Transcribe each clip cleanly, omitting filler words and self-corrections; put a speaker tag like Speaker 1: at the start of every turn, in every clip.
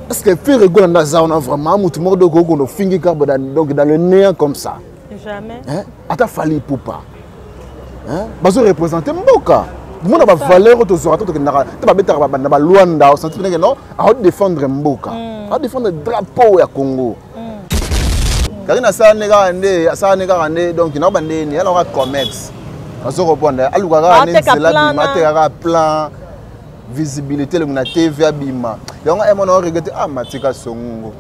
Speaker 1: Est-ce que faire rigoler dans ça, on a vraiment tout le monde qu'on a fini dans le néant comme ça?
Speaker 2: Jamais.
Speaker 1: Hein? Attends, fallait pour pas. Hein? Parce que représenter Mboka. Le monde a valeur autour de la loi, à défendre Mboka, à défendre le drapeau du Congo. Car il y a ça, donc il y a un commerce. Il y a un plan. Visibilité, le TV abima. Il y a un regretté ah Matika Songo.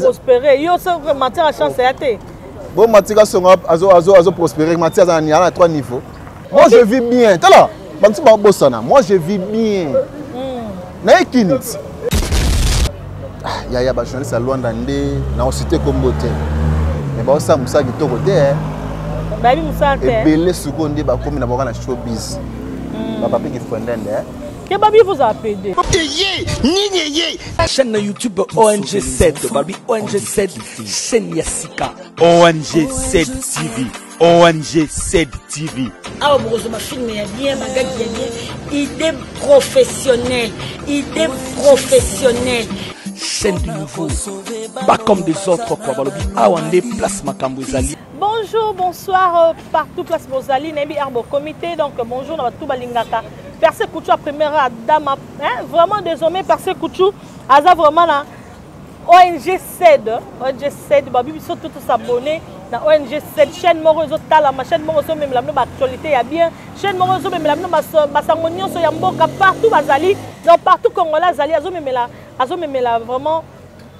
Speaker 2: Prospérer. Yo ça Matika a chance à été.
Speaker 1: Bon Matika Songo azo prospérer. Matika a à 3 niveaux. Moi je vis bien. T'as là. Moi je vis bien. Na ekinit. Ya ba journaliste à Luanda ndé na cité Kombote. Mais ba ça musa kitoko te.
Speaker 2: Baby Moussante.
Speaker 1: Et belé seconde ba comme na bokana showbiz. Ba papi qui fondende.
Speaker 2: Que baby vous a pédé.
Speaker 3: Chaîne YouTube ONG7, baby ONG7 chaîne Yassika. ONG7 TV. ONG7 TV.
Speaker 4: Ah bon, ma film est bien, ma gars bien. Idée professionnelle. Idée professionnelle.
Speaker 3: Chaîne du nouveau. Pas comme des autres quoi. Balobi awande place Makambozali.
Speaker 2: Bonjour, bonsoir, partout place Mozali, Nebi Arbo Comité, donc bonjour, on va tout balingaka. Percé Kouchou, première dame, hein, vraiment désormais, Percé Kouchou, Aza vraiment là, ONG CED, Babi, ils sont tous abonnés, dans ONG CED, chaîne Morozo Talama, chaîne Morozo, même la même actualité, il y a bien, chaîne Morozo, même la même Bassamonion, Soyamboka, partout Bazali, donc partout Congolais, Zali, Azo même là, vraiment.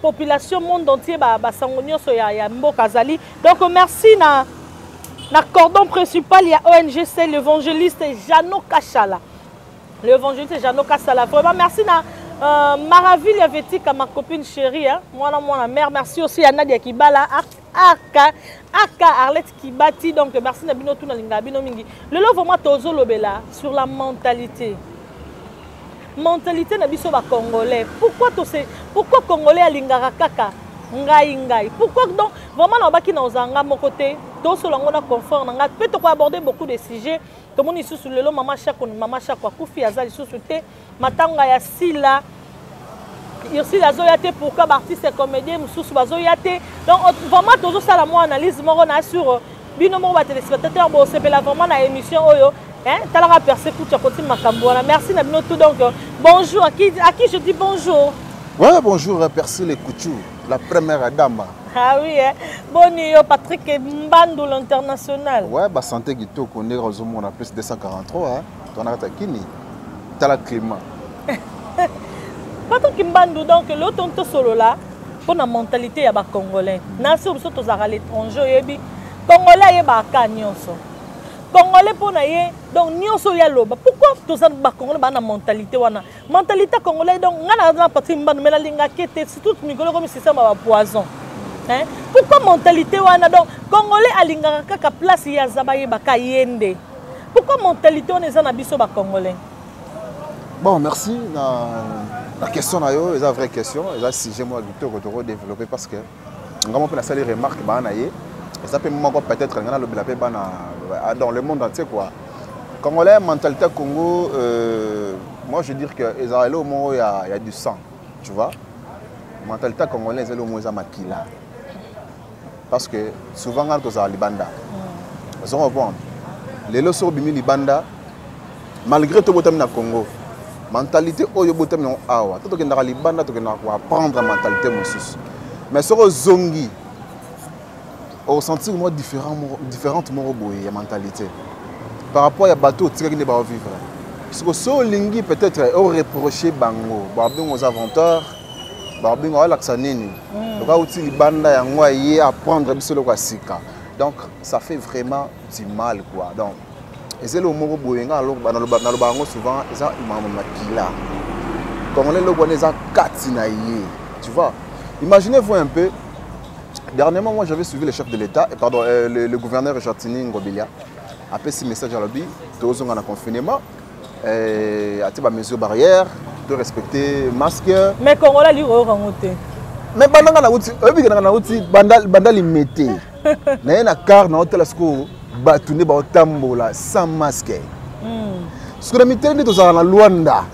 Speaker 2: Population monde entier basangonyo so ya mboka zali. Donc merci na cordon principal il y a ONG c'est l'évangéliste Jano Kachala. L'évangéliste Jano Kachala. Vraiment merci na Maraville Yavetika ma copine chérie hein. Moi la mère merci aussi à Nadia Kibala Aka Arlette Kibati donc merci na bino tout na linga bino mingi. Le lo vraiment tozo lobela sur la mentalité. Mentalité na biso ba congolais. Pourquoi congolais alingaka kaka ngai? Pourquoi donc vraiment na baki na ozanga mon côté to solongo na confort nga peut to aborder beaucoup de sujets to moni susu lelo mama chako kufi azali susu te matanga ya sila Yossi la zoyate pourquoi artiste comédien mususu bazoyate donc vraiment tozo sala mo analyse moko na sur bino mo ba téléspectateur bo sepela vraiment na émission oyo. Hein, Talara Percé Koucha Koti Makambola. Merci Nabino tout donc. Bonjour, à qui je dis bonjour?
Speaker 1: Ouais, bonjour Percé les Kouchou, la première dame.
Speaker 2: Ah oui, hein. Boni Patrick Mbandou l'international.
Speaker 1: Ouais, bah santé Guito qu'on est on a plus de 243 hein. Ton arrêt Kini. T'as la climat.
Speaker 2: Patrick Mbandou donc l'autre solo là pour la mentalité ya ba congolais. Na sur biso tozaka l'étranger yebi congolais yeba kanyoso. Congolais pour naie donc nyonso ya loba pourquoi tous ça ba congolais ba na mentalité wana mentalité congolais donc ngana na Patrick Mbandou mais la linga kete surtout migolo comme système ba poison hein pourquoi mentalité wana donc congolais alinga kaka place ya zabaye ba kayende pourquoi mentalité on est na biso ba congolais.
Speaker 1: Bon merci la question là yo, c'est une vraie question, c'est si j'ai moi Guito que tu développer parce que on peut faire des remarques ba naie. Ça peut peut-être dans le monde entier quoi. Congolais, mentalité Congo, moi je veux dire que il y a du sang, tu vois. Mentalité congolaise, il y a makila. Parce que souvent quand on a libanda, ils ont reprendre. Les leçons bimi libanda, malgré tout botam na Congo, mentalité oyo botam na awa. Tout que na libanda, tout que na apprendre la mentalité mosus. Mais sur zongi au sentir moi différentes la mentalité par rapport à bateau qui ne va vivre ce que so lingi peut-être au reprocher bango babin aux aventeurs babin au laxanini donc outil libanda ya ngwa yé apprendre bisolo kwa sika donc ça fait vraiment du mal quoi donc et c'est le mot boyenga alors dans le bango souvent ça imam makila comme on est le bonnes ça katina yé tu vois imaginez-vous un peu. Dernièrement, moi j'avais suivi le chef de l'État, pardon, le gouverneur Chatini Ngobilia, a fait ce message à l'objet, tous ont un confinement, à des mesures barrières, de respecter le masque.
Speaker 2: Mais Congolais lui remonté.
Speaker 1: Mais pendant que na outil, bandal limité. Na na car na hôtel asko batuné ba tambola sans masque. Ce que la miterne tous à la Luanda.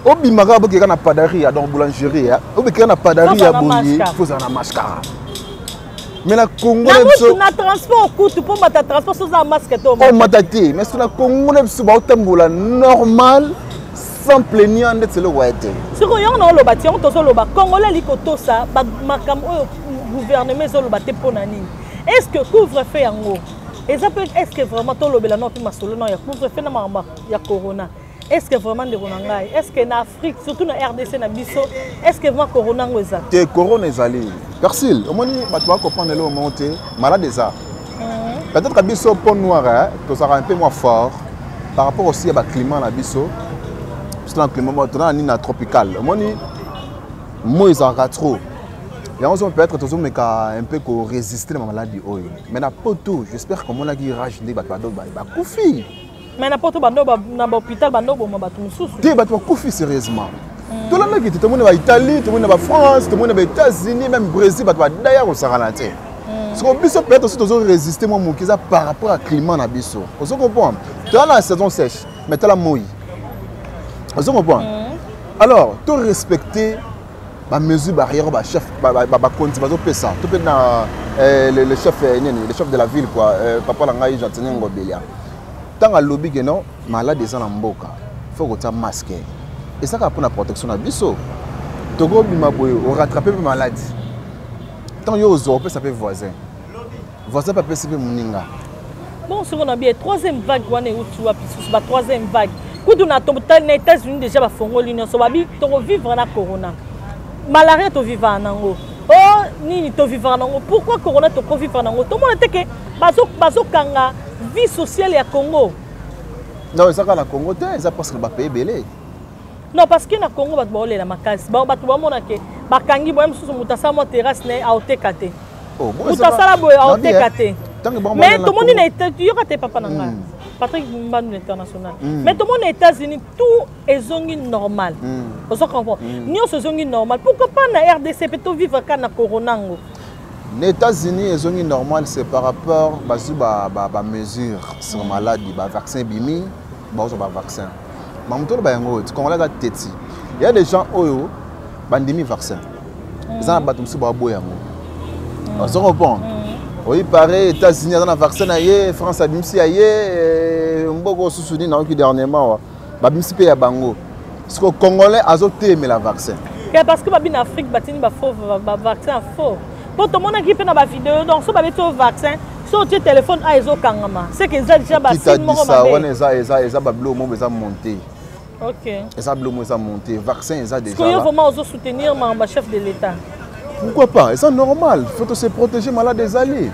Speaker 1: obimaka bokeka na padarie donc boulangerie obikeka na padarie ya boye faut ça na mascara mais na Congo
Speaker 2: na transport kutu pour mata transport sans masque to
Speaker 1: oh matati mais sur la Congo ne se ba otambola normal sans plaignant ndetse le waete
Speaker 2: siko yo na lo bati on to so lo ba congolais likoto ça ba makam o gouvernement zo lo bate pona nini est-ce que couvre-feu yango est-ce que vraiment to lo bela no pi masolo no ya couvre-feu na mama ya corona est-ce que vraiment de Ronangai est-ce que en Afrique surtout na RDC na biso est-ce que vraiment corona ngoza
Speaker 1: te corona ezali Persil au moins tu vas comprendre le monter malade ça peut-être que biso pont noir to ça un peu moins fort par rapport aussi à climat na biso c'est un climat ni na tropical au moins moi ça trop et on peut-être toujours mais un peu ko résister à la maladie mais na poto j'espère que mon la qui rage ne ba koufi
Speaker 2: mais n'importe bando na hôpital bando bo mabatu mususu
Speaker 1: te ba koufi sérieusement tout le monde qui tout le monde va Italie tout le monde va France tout le monde va États-Unis même Brésil ba d'ailleurs au Saranate parce que biso peut-être aussi toujours résister moi mon kiza par rapport à climat na biso on se comprend tu as la saison sèche mais tu as la mouille on se comprend alors tu respecter ba mesure barrière ba chef ba konti ba zo pesa to pe na le chef de la ville quoi papa la ngai Jantin Ngobelia tant à lobby que non malade des en mboka faut que tu masque et ça pour la protection na biso to go bima boyo o rattraper maladie tant yo zo peut ça peut voisin peut peut muninga
Speaker 2: bon ce qu'on a bien troisième vague wana utu wa pisu ba troisième vague kudu na to na États-Unis déjà ba fongoli no so ba bi to vivre na corona malaria to vivre nango oh nini to vivre nango pourquoi corona to vivre nango to mona teke bazo kanga vie sociale ya Congo
Speaker 1: non ça na Congo te ça parce que ba payer belé
Speaker 2: non parce que na Congo ba ba la makasi ba ba mona ke ba kangi boyem susu mutasa mo terrasse ne a otekate
Speaker 1: oh
Speaker 2: mutasa la boy a otekate mais tout le monde na yo ka te papa nanga Patrick Mbanu international mais tout le monde aux États-Unis tout est zongi normal on se comprend nous c'est zongi normal pourquoi pas na RDC peut vivre quand na corona ngo
Speaker 1: les États-Unis est zongi normal c'est par rapport à mesure sur maladie ba vaccin bimi ba vaccin mamuto ba yango tu connais la tête il y a des gens oyo bandimi vaccin ça na batum si ba boyango on se comprend oui, pareil, États-Unis dans la vaccin, France a bimsi aye, mboko susuni na qui dernièrement, ba bimsi pe ya bango. Parce que Congolais a zoté mais la vaccin.
Speaker 2: Parce que babine Afrique batini ba faux vaccin faux. Pour tout le monde qui fait na ba vidéo donc so ba beto vaccin, so tu téléphone a ezo kangama. C'est que ça déjà ba signe mo ba. Ça
Speaker 1: ba blo mo ba monter.
Speaker 2: OK.
Speaker 1: Ça blo mo ça monter, vaccin ça déjà.
Speaker 2: Est-ce que vraiment ozo soutenir ma chef de l'État?
Speaker 1: Pourquoi pas? C'est normal. Il faut se protéger malade des alliés.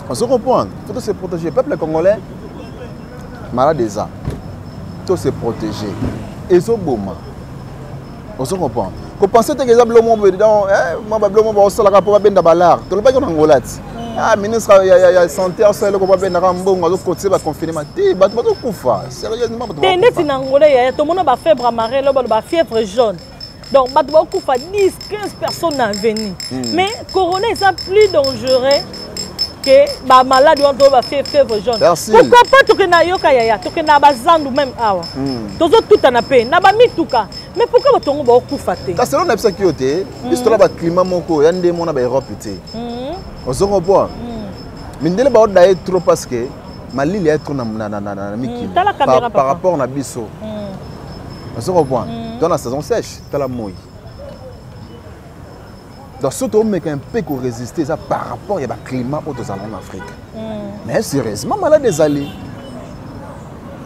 Speaker 1: On se comprend. Il faut se protéger. Le peuple congolais, malade des alliés. Il faut se protéger. Et c'est bon. On se comprend. Vous pensez que les ablomo dedans, moi ablomo ba osala ka pour benda balar. To le ba ko ngolati. Ah ministre ya santé osala ko ba benda ka mbongo zo côté ba confinement. Ti ba to kufa. Sérieusement ba to.
Speaker 2: Teneti na ngolé ya to mona ba fièvre amarelle, ba fièvre jaune. Donc, il y a 10, 15 personnes à venir. Mais le corona est plus dangereux que les malades qui ont fait fièvre jaune. Pourquoi pas tu as des même awa. Tu as tout en paix. Mais pourquoi tu as fait ça?
Speaker 1: C'est selon la sécurité, il y a un climat il y a des gens qui Europe. On se comprend. Mais il y a trop parce que Mali est trop par rapport à Bisso. On se comprend. Dans la saison sèche, tu as la mouille. Donc, surtout, on peut un peu résister ça par rapport au climat au en Afrique. Mais sérieusement, malade des alliés.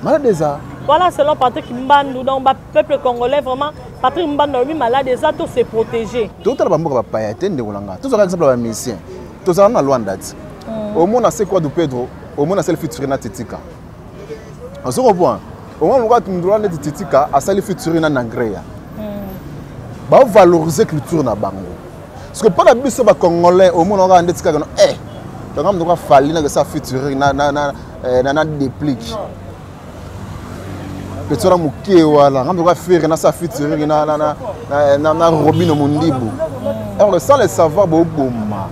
Speaker 1: Malade des alliés.
Speaker 2: Voilà, selon Patrick Mbandou, donc le peuple congolais, vraiment, Patrick Mbandou, malade des alliés, tout se protéger.
Speaker 1: Tout le monde va pas être tout ça, exemple, un mission. Tout ça, on a loin d'être. Au moins, on sait quoi de Pedro, au moins, on sait le futur de Titika. On se revoit. Au moment où on a des titika, à ça les futurs na nangreya. Ba valoriser culture na bango. Parce que pas la biso ba congolais au moment où on a des titika no donc on doit fallir na ça futur na déplique. Petit la mukie wala, on doit faire na ça futur na robino mondibu. Alors sans le savoir bo boma.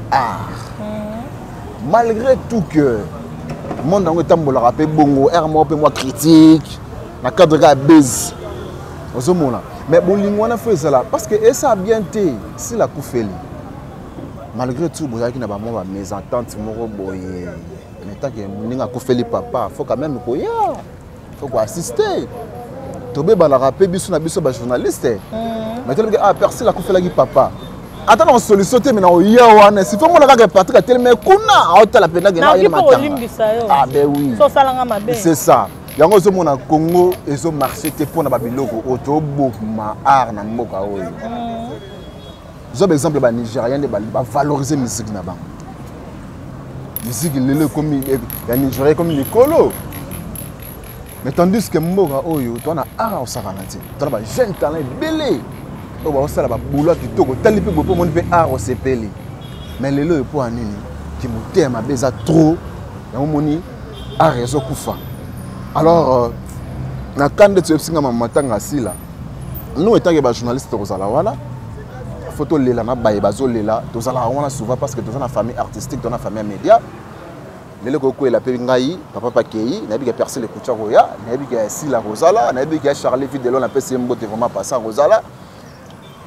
Speaker 1: Malgré tout que monde dans tambola rapé bongo, moi critique. Na cadre de base. Mais bolingo wana faut ezala parce que et ça a bien été si la koufeli. Malgré tout bozaki na ba moi mes ententes moko boye. Mais tant que ninga koufeli papa, faut quand même koya. Faut quoi assister. Tobe ba la rapé biso na biso ba journaliste. Mais tellement que ah percer la koufela ki papa. Attends on solution te mais na oya wana si faut mon ka Patrick tellement kuna auta la pena que na
Speaker 2: ah
Speaker 1: ben oui.
Speaker 2: So salanga mabe.
Speaker 1: C'est ça. Yango zo mona Congo ezo marché te pona ba biloko auto bokuma art na mboka oyo. J'ai un exemple de Nigériens qui valoriser la musique. La musique comme les Nigériens comme les colos. Mais tandis que Mboga Oyo, tu as un art au Saranati. Tu as un jeune talent belé. Tu as un boulot qui te tali pe pour mon art au CPL. Mais les lois pour un nini qui me t'aime à baiser trop. Et moni art réseau kufa. Alors na kande tu singa matanga sila. Nous étant que journaliste au wala. Photo lela na baye bazo lela tozala wana souvent parce que tozana famille artistique dans la famille média lele ko ko la pe ngai papa pakei na bi ka percer le kucha roya na bi ka sila rosala na bi ka Charlie Fidelon na pe sembo te vraiment passer rosala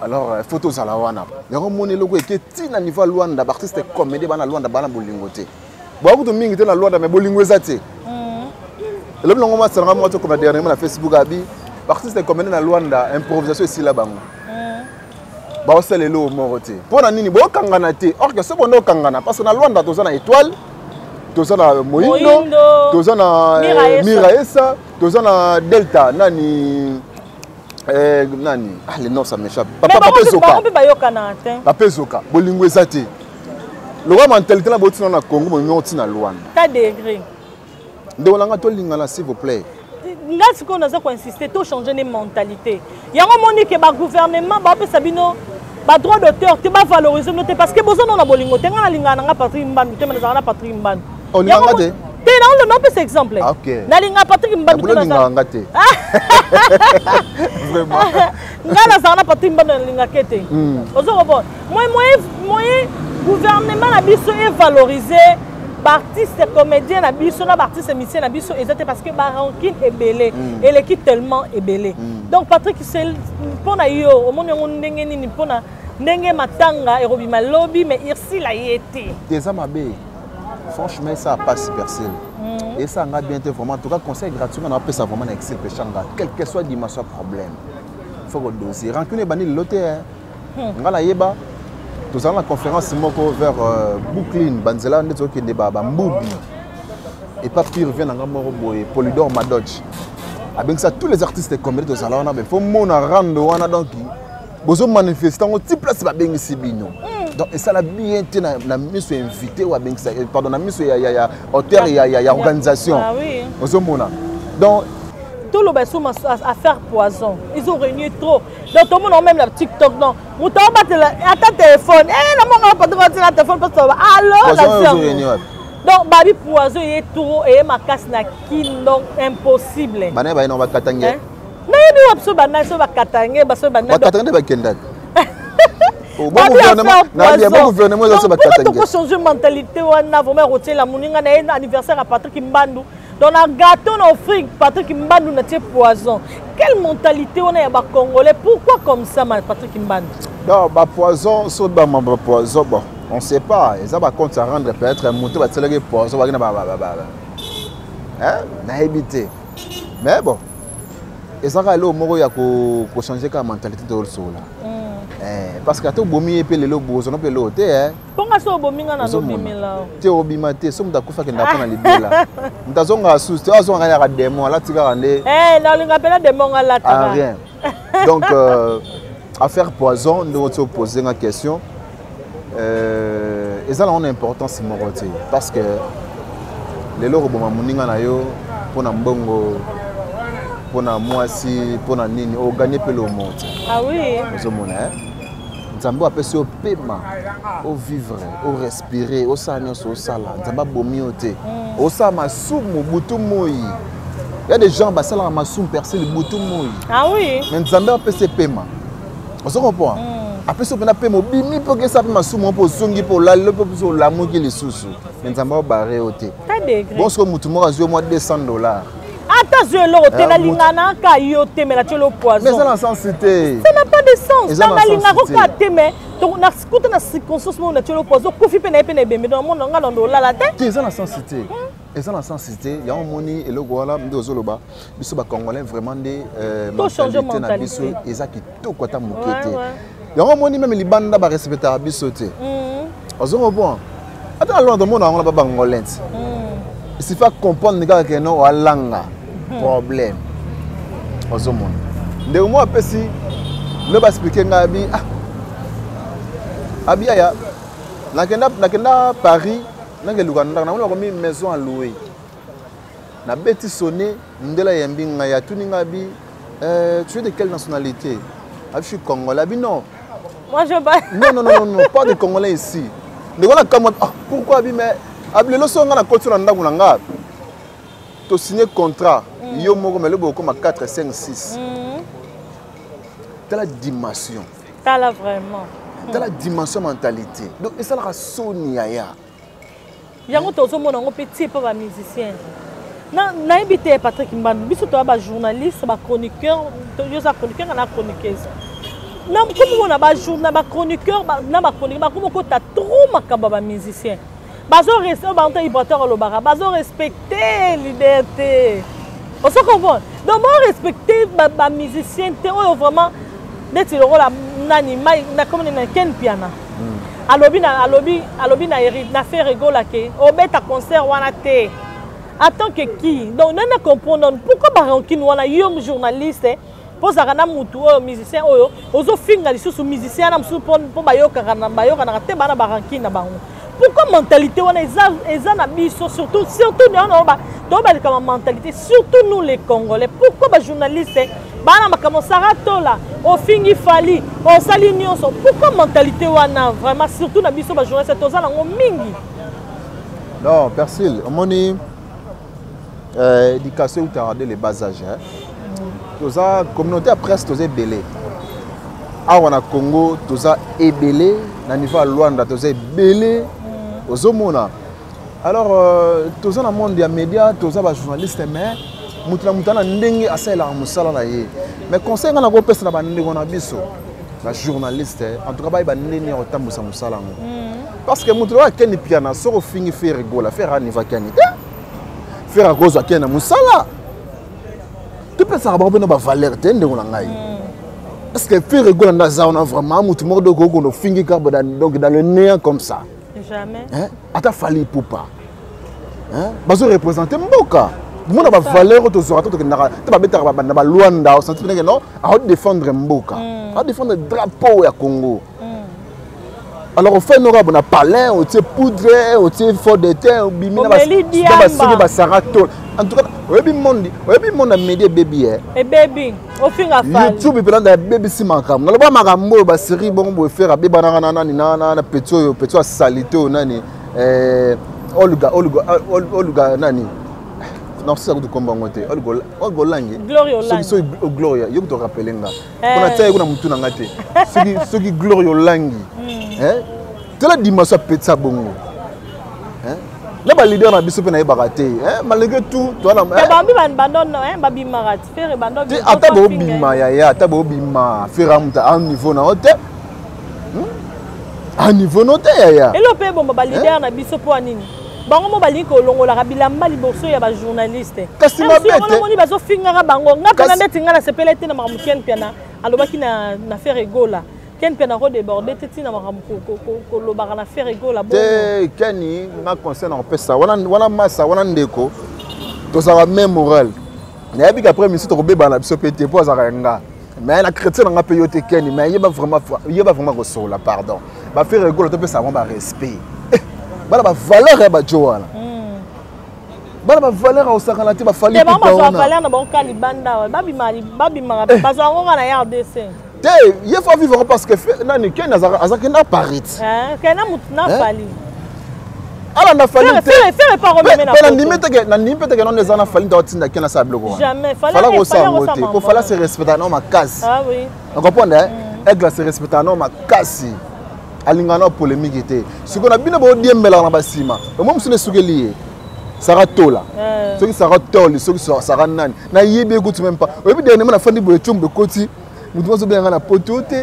Speaker 1: alors photo zala wana yango moni loko eke tina niveau Luanda artiste comédie bana Luanda bana bolingote ba ko to mingi te na Luanda mais bolingo ezate le blongo ma sanga mo to comme dernièrement na Facebook abi artiste comédie na Luanda improvisation ici là bango ba osele lo morote pona nini bo kangana te or que ce bono kangana parce que na Luanda tozana étoile tozana Moindo tozana Miraesa tozana Delta nani nani ah les noms ça m'échappe papa Zoka papa Zoka bolingo ezate le roi mentalité la botina na Congo mo nyoti na Luanda
Speaker 2: ta degré
Speaker 1: ndolanga to lingala s'il vous plaît.
Speaker 2: Là, ce qu'on a insisté, tout changer les mentalités. Il y a un moment que le gouvernement va sabino ba droit d'auteur, tu vas valoriser noter parce que besoin on a bolingo, tu as linga Patrick Mband, tu as Patrick Mband.
Speaker 1: On y a ngate.
Speaker 2: Tu as le nom c'est exemple.
Speaker 1: OK.
Speaker 2: Na linga Patrick Mband tu
Speaker 1: as ngate. Vraiment.
Speaker 2: Ngala zana Patrick Mband linga kete. Ozo bon. Moi gouvernement na biso est valorisé. Artiste comédien na biso na artiste musicien na biso exactement parce que ba rancune est belé et l'équipe tellement est belé donc Patrick c'est pour na yo au monde ndenge nini pour na ndenge matanga et robima lobby mais ici la yété
Speaker 1: des amabe franchement ça passe percé et ça a bien été vraiment en tout cas conseil gratuit on a appelé ça vraiment excel pechanga quel que soit dimension problème faut que dossier rancune bani loté ngala yeba tous en la conférence vers Brooklyn, Banzela, Mboubi. Et pas pire, vient dans le Polydor Madodge. Avec ça, tous les artistes comédiens, tous allons il faut rendre donc besoin manifester en petit place va bien ici bino. Donc et ça la bien été na mise invité ou bien pardon na mise ya auteur ya organisation.
Speaker 2: Ah oui.
Speaker 1: Donc
Speaker 2: tout le monde à faire poison. Ils ont réuni trop. Donc tout le monde a même la TikTok. Non. Vous avez un téléphone. Eh, non, on n'a pas de téléphone parce que alors, donc, babi poison est trop et ma casse n'a qui donc impossible.
Speaker 1: Bané ba ino ba katangé.
Speaker 2: Mais nous absolu bané so ba katangé ba so bané.
Speaker 1: Ba katangé ba kenda.
Speaker 2: Bon gouvernement, bon gouvernement ça ba katangé. Pour changer mentalité on a vraiment retirer la moninga na anniversaire à Patrick Mbandou. Dans un gâteau, on offre Patrick Mbandou na poison. Quelle mentalité on a à Congolais? Pourquoi comme ça, Patrick Mbandou?
Speaker 1: Non, bah poison, so bah poison, bon, on sait pas. Ils ont pas compte à rendre peut-être un moto va te léguer poison, hein? Na éviter. Mais bon, ils ont allé au Moro ya ko changer la mentalité de l'autre là. Parce que tout bomi et le lobo, on peut l'ôter hein.
Speaker 2: Pourquoi ça bomi na bomi là?
Speaker 1: Tu obimate, somme d'akufa que n'a pas na libela. Ndazonga asuste, azonga ya démon là tu vas rendre.
Speaker 2: Non, on appelle démon là ta.
Speaker 1: Rien. Donc affaire poison, nous te poser une question. Et ça a une importance moroté parce que les loro boma muninga na yo pour na mbongo pour na mwasi pour na nini o gagner pe le monde.
Speaker 2: Ah oui.
Speaker 1: Vous mona hein. Nzambo apesi au paiement, au vivre, au respirer, au sanyo au sala. Nzamba bomi ote. Au sa masumu butu moi. Il y a des gens qui ont masumu percer le butu moi.
Speaker 2: Ah oui.
Speaker 1: Mais Nzamba apesi paiement. Vous comprenez? Après ça, on a paiement bimi pour que ça fait masumu pour zongi pour la le pour l'amour qui les sous. Mais Nzamba barré ote.
Speaker 2: Très degré.
Speaker 1: Bon ce que mutumo a joué moi $200.
Speaker 2: Ata zelo te na lingana ka yo te mais la tu le poison.
Speaker 1: Mais ça n'a sans cité.
Speaker 2: Ça n'a pas de sens. Dans la lingana ka te mais donc na skuta na circonstance mo na tu le poison ko fi pe na bembe dans monde nga dans la te.
Speaker 1: Ça n'a sans cité. Et ça n'a sans cité. Il y a un moni et le voilà ndo zoloba. Biso ba congolais vraiment des mentalité na biso ezaki to kota mokete. Il y a un moni même libanda ba respecter biso te. Ozo bon. Attends alors dans monde on ba bangolais. Il suffit de comprendre que non a langa problème. Ozo mon. De moi pesi le ba expliquer ngabi abi aya nakenda Paris nanga luganda na ko mi maison à louer. Na beti sonné ndela yambi ngaya tuni ngabi tu es de quelle nationalité? Je suis congolais. Non.
Speaker 2: Moi je pas.
Speaker 1: Non, pas de congolais ici. De voilà comme pourquoi abi mais abli lo songa na kotu na ndangu nanga. To signer contrat yo moko mais le boko ma 4 5 6. T'as la dimension.
Speaker 2: T'as la vraiment.
Speaker 1: T'as la dimension mentalité. Donc et ça la sonia ya.
Speaker 2: Yango tozo mona ngo petit pas ba musicien. Na invité Patrick Mbanda, biso to ba journaliste, ba chroniqueur, to yo za chroniqueur na chroniqueuse. Na comme on a ba journal ba chroniqueur, na ba chroniqueur, comme ko ta trop makamba ba musicien. Bazo respecter ba anticipateur lo bara, bazo respecter liberté. On se comprend. Donc on respecter ba musicien te o vraiment d'être le rôle nani na comme na ken piano. Alobi na fait rigola ke obeta concert wana te. Attends que qui? Donc on ne comprend pourquoi barankin wana young journaliste pour ça na mutu o musicien oyo ozo finga lisusu musicien na musu pour bayoka na te bana barankin na bango. Pourquoi mentalité wana eza na biso surtout nous ba mentalité surtout nous les Congolais. Pourquoi ba journaliste bana makamo sarato là au fingi fali au sali nyonso pourquoi mentalité wana vraiment surtout na biso ba journaliste toza nango mingi.
Speaker 1: Non, Persil, moni éducation où tu as regardé les bas âges. La communauté à presse, tu as belé. À Congo, tu as ébélé. À niveau à Luanda, tu as belé. Alors, tu as dans le monde des médias, tu as des journalistes, mais tu as des mais conseil, on a des personnes qui sont des journalistes. En tout cas, ils sont des parce que tu as des pianos, tu as fait rigoler, faire un niveau faire à cause de Moussala. Tu peux savoir que tu as valeur. Est-ce que faire rigoler dans la vraiment tout le monde dans le néant comme ça?
Speaker 2: Jamais.
Speaker 1: Tu as fallu pour pas. Tu représenter Mboka. Tu as valeur, tu as Luanda, tu défendre Mboka. Tu défendre le drapeau du Congo. Alors, on fait nos rabons à palais, on tient poudre, on tient fort de terre, on bimina, on va sarato. En tout cas, on a médias baby.
Speaker 2: Et baby, au fin à
Speaker 1: YouTube, il peut y baby si mancam. On va magambo, ba série bon, on faire baby banana nana, petit salité ou nani, Olga nani. Non, c'est ça que tu comprends. Olga langi. Gloria, il faut te rappeler là. On a taillé qu'on a mouton ngate. Ce qui Gloria langi. Tu la dimension petit ça bongo. Là bas leader na biso pe na ibaraté. Malgré tout, toi là.
Speaker 2: Bambi bandon babi marat. Faire bandon.
Speaker 1: Ata bo bima ya, ata bo bima. Faire à un niveau na hôtel. À niveau noté ya.
Speaker 2: Et le pe bon ba leader na biso po anini. Bango mo bali ko longola ka bilamba liboso ya ba journaliste.
Speaker 1: Kasi ma bête.
Speaker 2: On moni bazo finga bango. Ngapa na ndeti ngana sepelete na makamukien piana. Alobaki na faire rigola. Ken piana ko déborder teti na makamko ko lobaka na faire rigola bon.
Speaker 1: Te keni na concerne en pesa. Wana massa wana ndeko. To ça même moral. Na yabi après misi to ko beba na biso pété po za nga. Mais la chrétien nga pe yote keni mais yeba vraiment ko sola pardon. Ba faire rigola to pesa ba respect. Bala ba valeur ba joala. Bala ba valeur au sakalati ba fali
Speaker 2: ba ba valeur na bon kalibanda babi mara bazo ngo na RDC.
Speaker 1: Te il faut vivre parce que nani ken azaka na parit.
Speaker 2: Kena mutna fali.
Speaker 1: Ala na fali te.
Speaker 2: Faire pas remettre na.
Speaker 1: Na nimete que non les ana fali dans tinda ken na sa blogo.
Speaker 2: Jamais
Speaker 1: fala ko sa moté. Ko fala se respecter non ma casse.
Speaker 2: Ah oui.
Speaker 1: On comprend aigle se respecter non ma casse. Alingana polémique était. Ce qu'on a bien beau dire mais là na basima. Moi monsieur ne sougelié. Sarah Tola. Ceux qui Sarah Tol, ceux qui Sarah Nan. Na yébi écoute même pas. Et puis dernièrement la fin du boychon de côté. Nous devons se bien la potote.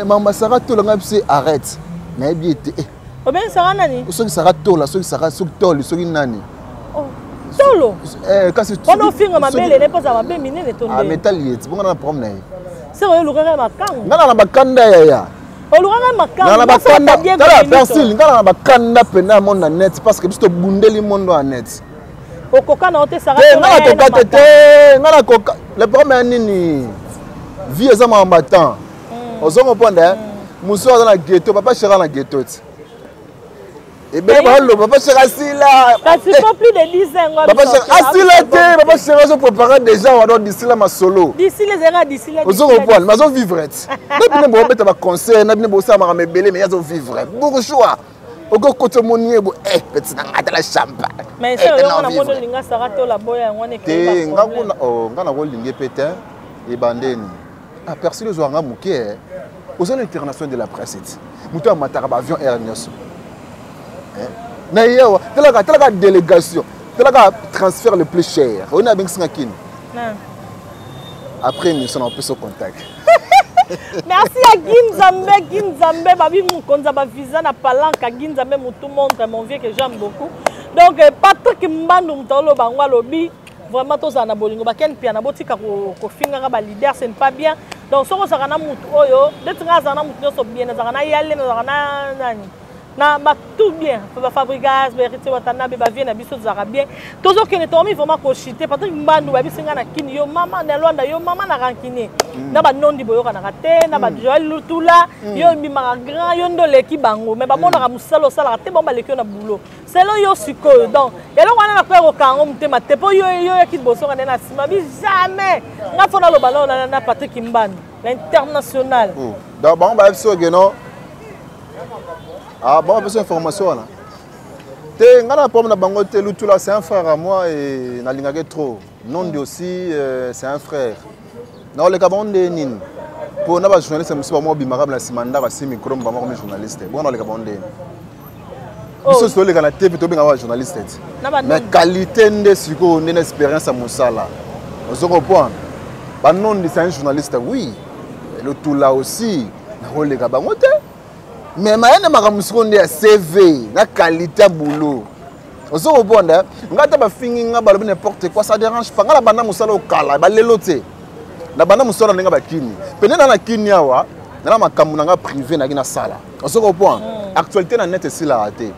Speaker 1: Maman Sarah Tola n'a pas arrête. Na yébi été.
Speaker 2: O bien Sarah Nani.
Speaker 1: Ceux qui Sarah Tola, ceux qui Sarah Tol, ceux qui Nani.
Speaker 2: Tolo.
Speaker 1: Quand c'est.
Speaker 2: Quand on filme ma belle, n'est pas à ma belle mine les tonnes.
Speaker 1: Ah métallier. Bon on a un problème.
Speaker 2: C'est vrai le regard ma kang.
Speaker 1: Ngana na bakanda ya.
Speaker 2: Oluranga makamba.
Speaker 1: Ngana bakanda. Tala persil ngana na bakanda pena mon na net parce que biso bundeli mondo en net.
Speaker 2: Okoka na ote Sarah.
Speaker 1: Ngana koka tete. Ngana koka. Le problème nini? Vie ezama en battant. Ozongo ponda. Muso za na ghetto, papa chera na ghetto. Et bien papa chera si là.
Speaker 2: Ça c'est pas plus de 10 ans.
Speaker 1: Papa chera asila te, papa chera se préparer déjà on doit d'ici là ma solo.
Speaker 2: D'ici les erreurs d'ici là.
Speaker 1: Ozongo ponda, mais on vivre. Na bino bo beta ba conseil, na bino bo sa ma mebele mais yazo vivre. Bourgeois. Oko koto monier bo petit na ngata la champa.
Speaker 2: Mais c'est on a mono linga Sarah Tola boya ngone ke.
Speaker 1: Te ngakuna ngana ko linge pete e bandeni. Ah persil zo nga muke. Aux internationaux de la presse. Muto amataka ba avion Air Nyoso. Na yewa, tela délégation, tela transfert le plus cher. On a bien singakin. Après nous sommes en plus au contact.
Speaker 2: Merci à Ginzambe, babi mon konza ba visa na palanka Ginzambe mutu montre mon vieux que j'aime beaucoup. Donc Patrick Mbandu mtolo bangwa lobi vraiment tous en abolingo ba ken piana botika ko finga ba leader c'est pas bien. Donc soko sakana mutu oyo d'être ngazana mutu so bien na zakana yale na zakana nani. Na ba tout bien, ba Fabrigas, ba Rite Watana ba vie na biso zaka bien. Toujours que ne tomi vraiment ko chiter Patrick Mbandu ba bisinga na kini yo mama na Luanda yo mama na rankine. Na ba nondi boyo kana kate na ba Joël Lutula yo mbima grand yo ndole ki bango mais ba mona ka musalo sala te bomba lekio na boulot. C'est là yo siko donc et là on a ko kango mtema te po yo ki boso kana na sima bi jamais. Na fona lo ballon na Patrick Mbandu l'international.
Speaker 1: Donc bon ba biso geno. Ah bon, besoin d'information là. Te ngana pom na bango te Lutula c'est un frère à moi et na lingage trop. Nondi aussi c'est un frère. Na le kabon de nin. Pour na ba journaliste muso ba mo bimarable na simanda ba si micro ba mo comme journaliste. Bon na le kabon de. Biso so le kana TV to binga ba journaliste. Mais qualité de siko une expérience à musala. On se comprend. Ba nondi c'est un journaliste oui. Lutula aussi na le kabon te. Mais maana makamusikonde ya CV na qualité boulot. Ozo obonda ngata ba fingi nga balobi n'importe quoi ça dérange pas ngala banda musala okala ba lelote. Na banda musala nga bakini. Pene na kini awa na makambu nga privé na kina sala. Ozo obonda actualité na net si la raté.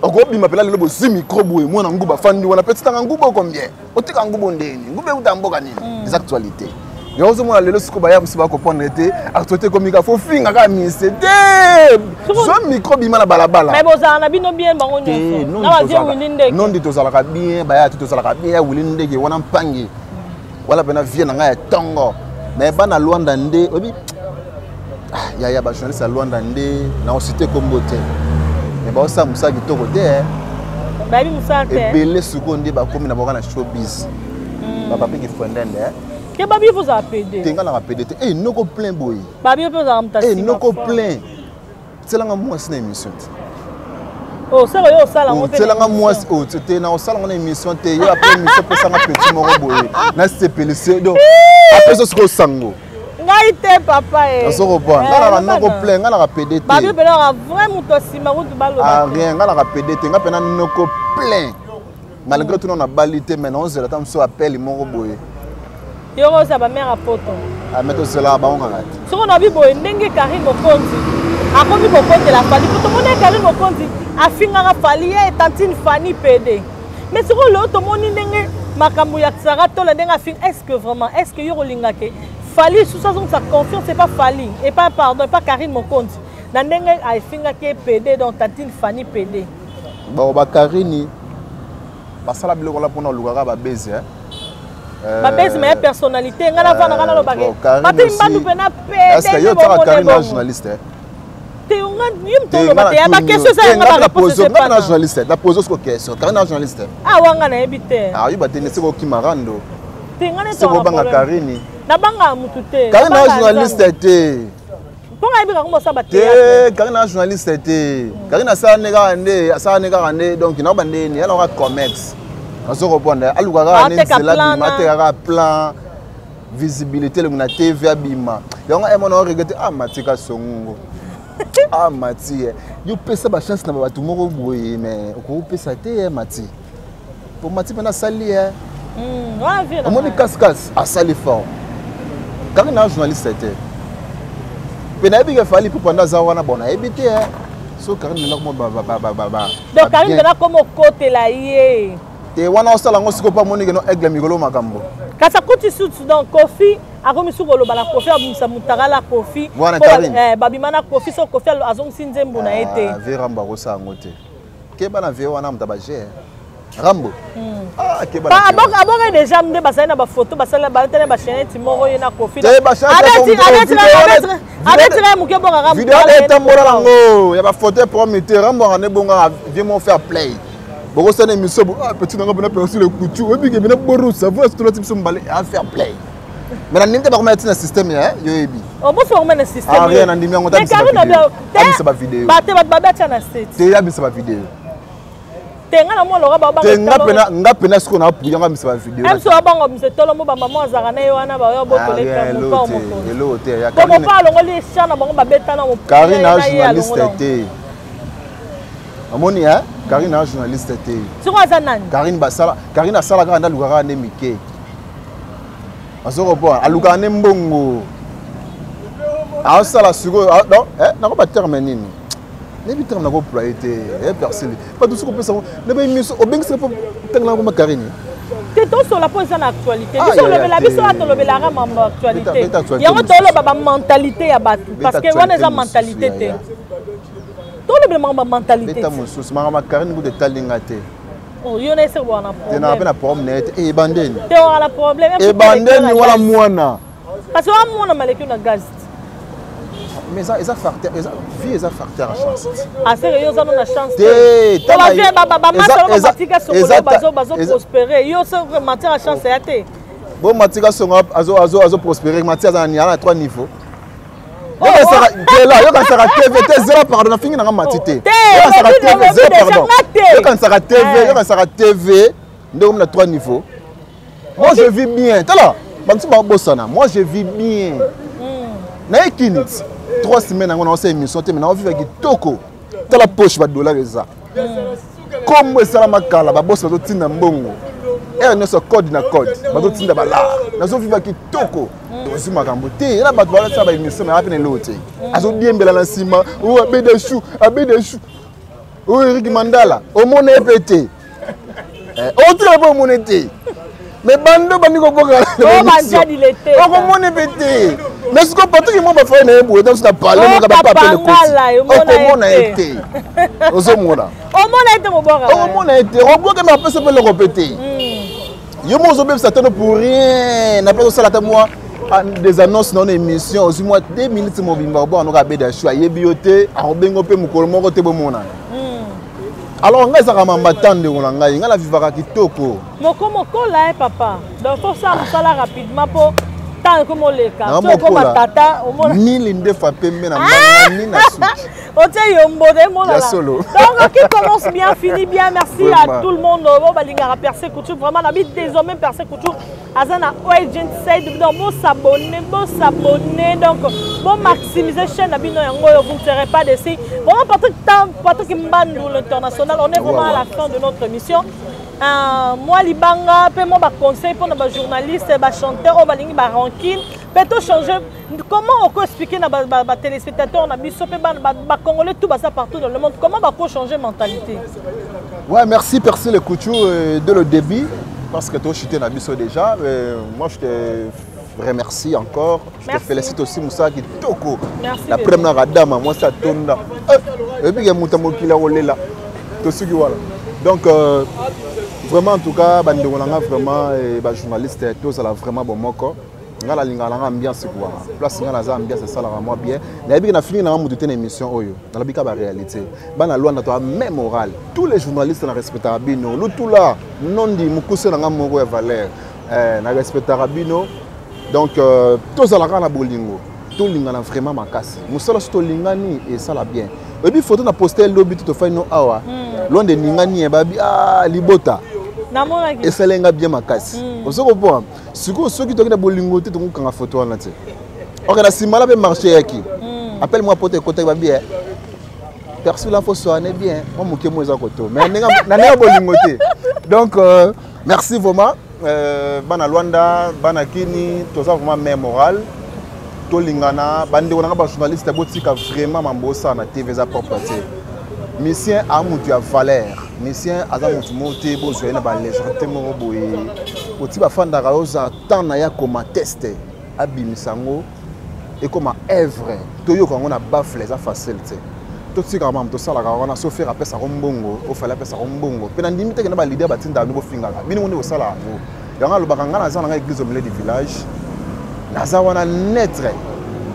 Speaker 1: Ogobi mapela lelo bo zi micro boye mwana nguba fandi wana petit tanga nguba combien? Otika ngubo ndeni. Ngube utamboka nini? Les actualités. Il y a aussi des gens qui ont comprendre actualité comme il faut finir à ministre. Ce micro bima la balabala.
Speaker 2: Mais vous avez bien bango nyonso. Na wazi wilinde.
Speaker 1: Non dit aux alaka bien, baya tout aux alaka bien wilinde ki wana mpangi. Wala bena vie na nga tongo. Mais bana Luanda ndé obi. Ya ba journaliste à Luanda ndé na cité Kombote. Mais ba osa musa kitoko te.
Speaker 2: Ba bi musa te.
Speaker 1: Ebele sukonde ba komi na boka na showbiz. Ba papi ki fondende.
Speaker 2: Que Babi vous a pédé?
Speaker 1: Tenga la pédé. Eh, non ko plein boy.
Speaker 2: Babi vous a amtasi.
Speaker 1: Eh, non ko plein. C'est là moi c'est une émission.
Speaker 2: Oh, ça va yo ça là on fait.
Speaker 1: C'est là moi oh, c'était na sala on émission te yo après émission pour ça petit moro boy. Na c'est pelé donc après ça ce sango.
Speaker 2: Ngaite papa eh.
Speaker 1: On se reprend. Ngala non ko plein, ngala pédé.
Speaker 2: Babi pe là vraiment to sima route balo.
Speaker 1: Ah rien, ngala pédé te ngapena non ko plein. Malgré tout on a balité maintenant on se attend so appel moro boy.
Speaker 2: Yoro sa ba mère à poto.
Speaker 1: Ah mettre cela ba on ngala.
Speaker 2: So on a bi boy ndenge Karine Mokonzi. Akomi Mokonzi la fali. Pour tout monde Karine Mokonzi a finga fali et tantine Fanny PD. Mais sur l'autre monde ndenge makambu ya Sarah Tola ndenge fin est-ce que vraiment est-ce que yoro lingake fali sous sa confiance c'est pas fali et pas pardon pas Karine Mokonzi. Na ndenge a finga ke PD donc tantine Fanny PD.
Speaker 1: Ba ba Karine ba sala biloko la pona lugara ba baiser hein.
Speaker 2: Ma base mais personnalité ngana vana ngana lo bagé. Pati mbandu pena pe.
Speaker 1: Est-ce que yo tara Karine un journaliste?
Speaker 2: Te nga yim to lo baté ba question ça nga ba poser c'est pas.
Speaker 1: Un journaliste, da poser ce question. Karine un journaliste.
Speaker 2: Ah wanga na ebité.
Speaker 1: Ah yo baté ne ko kimarando.
Speaker 2: Te ngana to.
Speaker 1: C'est ko banga Karine.
Speaker 2: Na banga mutu te.
Speaker 1: Karine un journaliste te.
Speaker 2: Pourquoi il y a un
Speaker 1: Karine journaliste était. Karine a ça nega ande donc il a bandé ni elle aura comex. On se répondre. Alugara ne c'est la bima plan visibilité le na TV abima. Donc on a regretté ah matika songo. Ah mati. You pesa ba chance na ba tout moko boye mais ko pesa te mati. Pour mati pena sali on m'a dit casse à sali fort. Karine journaliste était. Penabi il fallait pour pendant zawana bona ebité so Karine na ko
Speaker 2: donc Karine na comme côté là yé
Speaker 1: te wana osala ngo siko pa moni no aigle mikolo makambo
Speaker 2: kasa kuti sutu donc Kofi akomi sukolo bala Kofi abimisa mutagala Kofi babimana Kofi so Kofi azong sinzembo na ete
Speaker 1: veramba ko sa ngote ke bana ve wana mtabaje Rambo ke
Speaker 2: bana abonga déjà mde basana na ba photo basala ba tele ba chaîne timoro yena Kofi avec muke bonga Rambo
Speaker 1: vidéo etambola lango ya ba photo prometteur Rambo ne bonga viens mon faire play boko sana émission petit nanga bana percer le coutu et puis que bana boru ça va tout le type sont balé à faire play mais na ninte ba remettre na système yo ebi
Speaker 2: o bo so remettre na système
Speaker 1: rien na ndimi ngota bisa ba vidéo
Speaker 2: ba te ba betcha na site
Speaker 1: te ya bisa ba vidéo
Speaker 2: tenga na mo loga ba
Speaker 1: nga pena siko na puya nga bisa ba vidéo
Speaker 2: emso bango mse tolo mo ba maman azaka na yo wana ba yo bo koleka mo pa mo ko
Speaker 1: elo te ya
Speaker 2: Karine ko pa longo li chana bango ba betana mo
Speaker 1: Karine journaliste te amoni Karine journaliste te
Speaker 2: siko azanani
Speaker 1: Karine asala ka nda lugara ne mike azoko po aluka ne mbongo asala siko non na ko ba terme nini ne bitam na ko ployé percé pas tout ce qu'on peut savoir ne ba miso o bengse po tengla ko Karine
Speaker 2: te to sur la pose en actualité biso le la biso to le la rambo actualité yango to le ba mentalité ya batu parce que wana za mentalité te tout le monde mentalité
Speaker 1: beta mususu mama Karine go de talinga te
Speaker 2: oh yo na se wana
Speaker 1: te na pena problème et bandeni
Speaker 2: te wala problème
Speaker 1: et bandeni wala mwana
Speaker 2: parce que wa mwana maleki na gaz
Speaker 1: mais ça facteur vie ça facteur à chance
Speaker 2: ah c'est yo za na chance
Speaker 1: te
Speaker 2: ba vie ba ma matika soko bazo prospérer yo se matière à chance ya te
Speaker 1: bon matika soko azo prospérer matière za ni à 3 niveaux là, yo sera TV zéro pardon na fingi na matité. Yo sera TV zéro pardon. Yo sera TV, yo sera TV ndé comme na 3 niveaux. Moi je vis bien. Tala, bantu ba bosana. Moi je vis bien. Na ekinit 3 semaines ngona on émission te mais on vivre avec toko. Tala poche ba dollar eza. Comme ça makala ba boss ba tinda mbongo. Et ce code na code. Ba tinda ba la. Na zo vivre avec toko. Aussi makambo te la bato bala ça ba émission mais apene lote azo diembela na sima ou abe de chou ou Eric Mandala au monde pété autre pas monde té mais bando bandi ko boka
Speaker 2: o banja di l'été
Speaker 1: o ko monde pété mais ce que pas tout le monde va faire na ebo donc ça parler mo ka pas appeler le coup o ko monde été ozo mona
Speaker 2: o monde été mo boka
Speaker 1: o monde été o boka mais après ça peut le répéter yo mo zo be ça pour rien n'a pas ça la moi des annonces dans l'émission aussi moi 2 minutes mo bimba bo anoka be da choix yebioté arobengo pe mukolo moko te bomona alors nga za kama matande ngona ngai nga la vivaka kitoko
Speaker 2: moko la papa donc faut ça musala rapidement pour tant comme les cas to ko matata o mona
Speaker 1: mille nde fa pembe na mani na suki
Speaker 2: o te yombo de mona
Speaker 1: la solo
Speaker 2: donc qui commence bien finit bien merci à tout le monde bo balinga percer couture vraiment la vie désormais percer couture azana agent side donc bon s'abonner donc bon maximiser chaîne abino yango vous ne serez pas déçus vraiment partout qui mbandu l'international on est vraiment à la fin de notre émission moi libanga pe mo ba conseil pour nos journalistes ba chanteurs o balingi ba rankine peut changer comment on peut expliquer na ba téléspectateurs na biso pe ba congolais tout ça partout dans le monde comment ba ko changer mentalité
Speaker 1: ouais merci Percy le couture de le début parce que toi chuté na biso déjà moi je te remercie encore je te félicite aussi Moussa Kitoko la première dame moi ça tourne et puis il y a mutamo qui la roulé là tout ce qui voilà donc vraiment en tout cas bandengolanga vraiment ba journaliste tous ça vraiment bon moko ngala lingala ambiance quoi place ngala za ambiance ça la moi bien na bi na fini na mutu te na émission oyo na la bika ba réalité bana loi na to même moral tous les journalistes na respecter bino lu tout là non di mukuse na ngamo ko valeur na respecter bino donc tous ça la kana bolingo tout lingana vraiment makasi musala to lingani et ça la bien et puis photo na poster lobby to fa no awa loin de ningani e babi libota et ça lenga bien makasi osoko po siko soki to kina bolingo te to kanga photo wana te ok na simala be marché yaki appelle moi pote côté babi perso la faut soigner bien moi moké moi za koto mais na nenga bolingo te donc merci vraiment bana Luanda bana Kini tout ça vraiment même moral to lingana bande on a ba journaliste botika vraiment mambosa na TV za propreté mission amutu ya valeur mission azamutu monté bozo na ba légèreté mo boye oti ba fanda raoza tant na ya comme test abimisango et comme œuvre to yo quand on a bafle za facilité tout ce que mam to sala ka wana so faire apesa rombongo o fala apesa rombongo pe na ndimite ke na ba leader batinda no bofinga bino wonde osala ngo yanga lo bakanga na zana église au milieu du village na za wana netre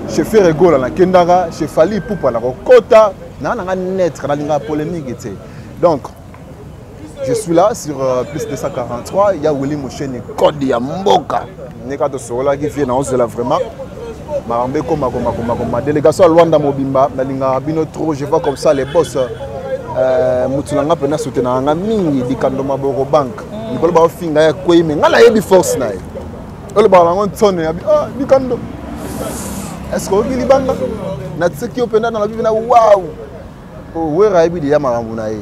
Speaker 1: che fait rigola na kendara che fali pupa na kota na nga netre na linga polémique té donc je suis là sur plus de 143 il y a Willy Mosheni code ya mboka neka to sola qui vient na là vraiment Marambe comme délégation à Luanda Mobimba, na bino trop, je vois comme ça les boss mutulanga pena soutenir nga mingi di kandoma boro bank. Ni bolo ba finga ya kweme ngala yebi force na. Ole ba la ngontsone ya di kando. Est-ce que obi libanga na tseki openda na la bibi na wow. Oh wera yebi di ya marambu na ye.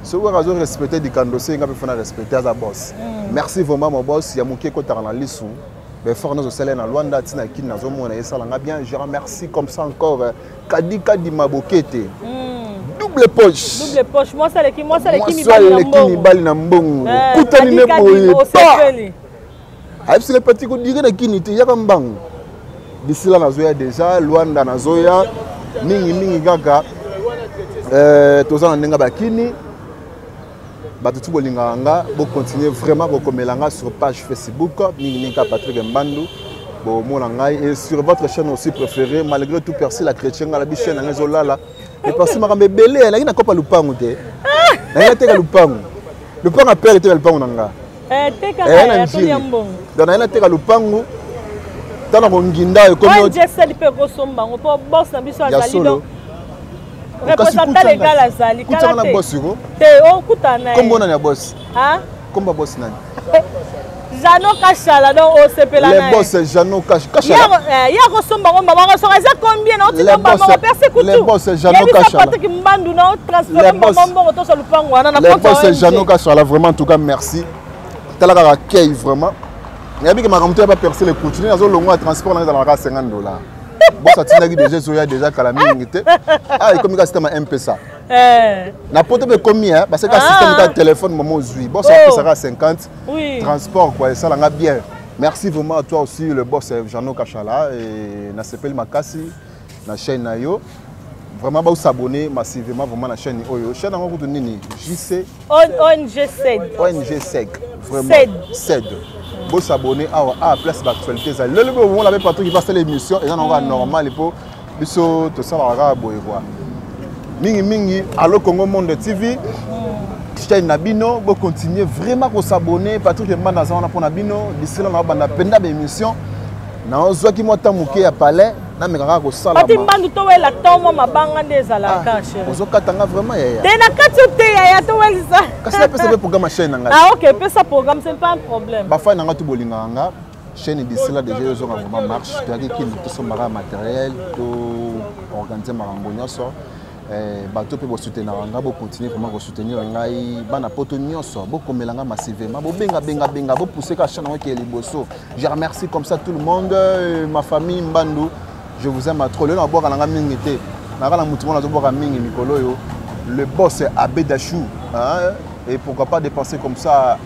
Speaker 1: So wera zo respecter di kando se nga pe fona respecter as a boss. Merci vraiment mon boss ya muke ko tarana lisu. Mais fort nous au na Luanda tina ki na zo mona esalanga bien je remercie comme ça encore Kadi Mabokete double poche
Speaker 2: moi ça les qui
Speaker 1: bali na mbongo kutani ne boye ayib c'est le petit ko dire na kini te yaka mbango d'ici là na zoya déjà Luanda na zoya mingi gaga tozana ndenga bakini Batutu Bolinganga, vous continuez vraiment à commélanger sur page Facebook, Ninka Patrick Mbandou, et sur votre chaîne aussi préférée, malgré tout percer la chrétienne, la bichaine, la zolala. Et parce que je suis belé, il y a un copain lupango. Il y a un lupango. Lupango a peur de lupango nanga. Il y a un jili. Donc il y a un lupango. Dans le nginda, comme
Speaker 2: il y a un solo. Représentant légal à Zali.
Speaker 1: Kutana boss siko.
Speaker 2: Te o kutana.
Speaker 1: Kombo na boss.
Speaker 2: Hein?
Speaker 1: Kombo boss nani?
Speaker 2: Jano Kachala donc au CP là.
Speaker 1: Le boss Jano Kachala.
Speaker 2: Il y a Rosomba Mama ça combien non tu pas persécuter.
Speaker 1: Le boss Jano Kachala.
Speaker 2: Il y a Mbandu non transférer Mama to sur le pango na
Speaker 1: le boss Jano Kachala vraiment en tout cas merci. Talaka accueil vraiment. Ngabi que ma ramte pas percer les continuer dans le long transport dans la $50. Bon, ça tient déjà calamité. Ah, et comme il système MP ça. N'importe quoi combien parce que le système de téléphone moment aujourd'hui. Bon, ça sera 50.
Speaker 2: Oui.
Speaker 1: Transport quoi, ça l'a bien. Merci vraiment à toi aussi le boss Jano Kachala et na s'appelle Makasi na chaîne Nayo. Vraiment vous s'abonner massivement vraiment la chaîne Oyo. Chaîne en route nini JC
Speaker 2: ONG SED.
Speaker 1: ONG SED. Vraiment SED. Vous s'abonner à place d'actualité. Le moment là Patrick qui passe l'émission et on va normal pour biso to ça va boy quoi. Mingi allo Congo Monde TV. Chaîne Nabino, vous continuez vraiment à s'abonner Patrick Mbanda za on a pour Nabino, d'ici là on va penda émission. Na ozwa ki mota muke ya palais na mekaka ko sala.
Speaker 2: Pati Mbandu to wela tomo mabanga ndezala ka chérie.
Speaker 1: Ozokatanga vraiment yaya.
Speaker 2: Te na kati te yaya to welisa.
Speaker 1: Kasi pesa programme chaîne nga.
Speaker 2: Ah OK, pesa programme c'est pas un problème.
Speaker 1: Ba fa nga to bolinga nga. Chaîne d'ici là déjà ils ont vraiment marche. Tu as dit qu'il tout son matériel, tout organiser marambo nyonso. Bato pe bo soutenir nga bo continuer vraiment ko soutenir ngai bana poto nyonso bo komelanga massivement bo benga bo pousser ka chaîne qui est liboso. Je remercie comme ça tout le monde, ma famille Mbandou. Je vous aime à trop. Le boka nga mingi te. Na kala mutu mona zo boka mingi mikolo yo. Le boss Abedachou hein et pourquoi pas dépenser comme ça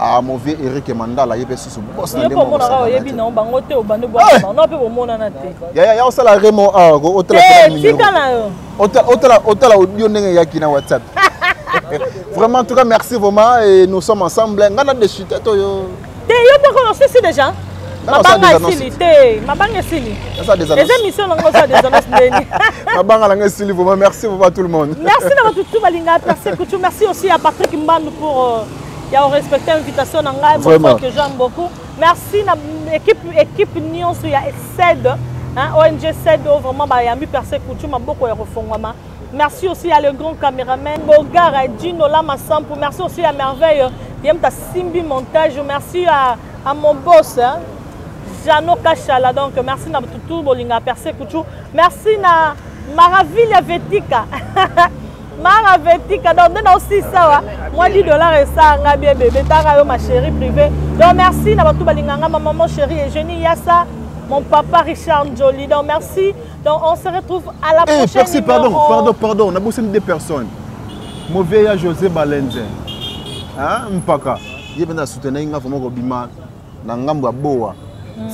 Speaker 1: à mauvais Eric Mandala yebe sous boss na ndemo.
Speaker 2: Yebi na bango te obande bo na pe bo mona na te.
Speaker 1: Ya o sala Remo a o tala Otala audio ndenge yaki na WhatsApp. Vraiment en tout cas merci vraiment et nous sommes ensemble. Ngana de chute to yo.
Speaker 2: Te yo te connais c'est déjà. Mabanga sili te, mabanga sili.
Speaker 1: Ça des annonces.
Speaker 2: Les émissions on ça des annonces ndeni.
Speaker 1: Mabanga langa sili vraiment merci beaucoup à tout le monde.
Speaker 2: Merci à tout balinga merci aussi à Patrick Mbandou pour y a respecté l'invitation nanga que j'aime beaucoup. Merci à l'équipe Nyonso ya SED. hein, ONG CEDO vraiment bayambi percé coutume beaucoup et refongwama. Merci aussi à le grand caméraman Bogar Dino Lama Sampo. Merci aussi à Merveille Yemta Simbi Montage. Merci à mon boss hein, Jano Kachala. Donc merci na tout bolinga percé coutume. Merci na Maravilla Vetika. Maravetika, donc on aussi ça, moi $10 et ça, bien bébé, ma chérie privée. Donc merci, ma maman chérie et Jenny Yassa, mon papa Richard Njoli. Donc merci, donc on se retrouve à la prochaine.
Speaker 1: Merci, pardon, on a besoin de personnes. Mauvais José Balenze, hein, Mpaka, il y a soutenir une femme qui bima, n'angamba boa,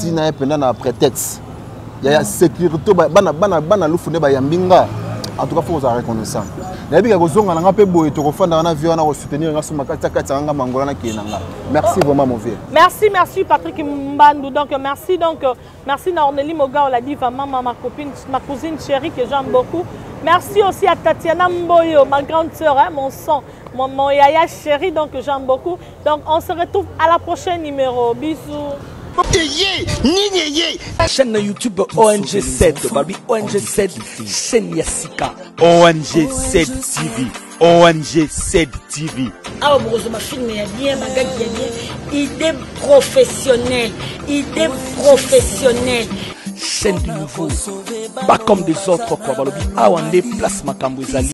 Speaker 1: tina pendant na prétexte, il y a sécurité, bana lufune ba yambinga, en tout cas faut vous reconnaître. Merci vraiment mon vieux.
Speaker 2: Merci Patrick Mbandou. Donc merci Ornélie Moga, on l'a dit maman, ma copine, ma cousine chérie que j'aime beaucoup. Merci aussi à Tatiana Mboyo, ma grande sœur, hein, mon sang, mon yaya chérie, donc j'aime beaucoup. Donc on se retrouve à la prochaine numéro. Bisous.
Speaker 3: Chaîne YouTube ONG7, Babi ONG7, chaîne Yassika, ONG7 TV, ONG7 TV.
Speaker 4: Ah, bon, ma film est bien, ma gars est bien. Idée professionnelle,
Speaker 3: chaîne du nouveau, pas comme des autres quoi, Balobi, Awande, place Makambouezali.